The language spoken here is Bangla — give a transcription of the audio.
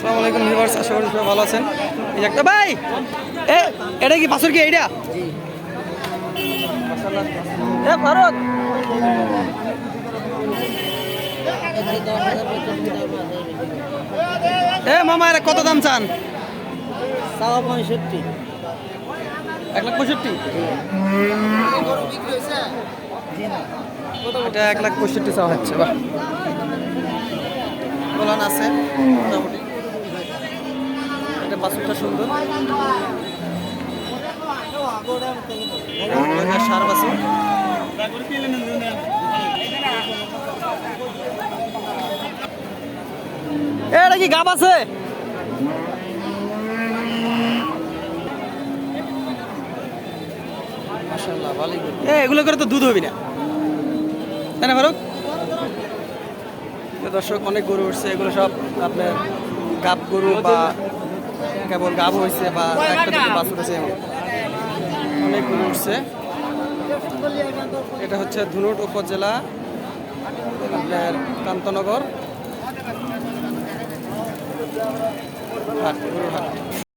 আসসালামু আলাইকুম ভিউয়ার্স, আশা করি সবাই ভালো আছেন। এই যে একটা ভাই, এটা কি বাছুর কি এইটা? ভারত মামা এরা কত দাম চান? 65। 1,65,000। এটা 1,65,000 চাওয়া হচ্ছে। বাহ, দোলান আছে মোটামুটি। এটা বাছুরটা সুন্দর, সার বাছুর। এটা কি গাব আছে? এগুলো করে তো দুধ হবে না, তাই না ফারুক? দর্শক, অনেক গরু উঠছে, এগুলো সব আপনার গাব গরু বা কেবল গাব হয়েছে বা একটা দুটো বাছুর হয়েছে, অনেক গরু উঠছে। এটা হচ্ছে ধুনট উপজেলা, আপনার কান্তনগর হাট, গরুর হাট।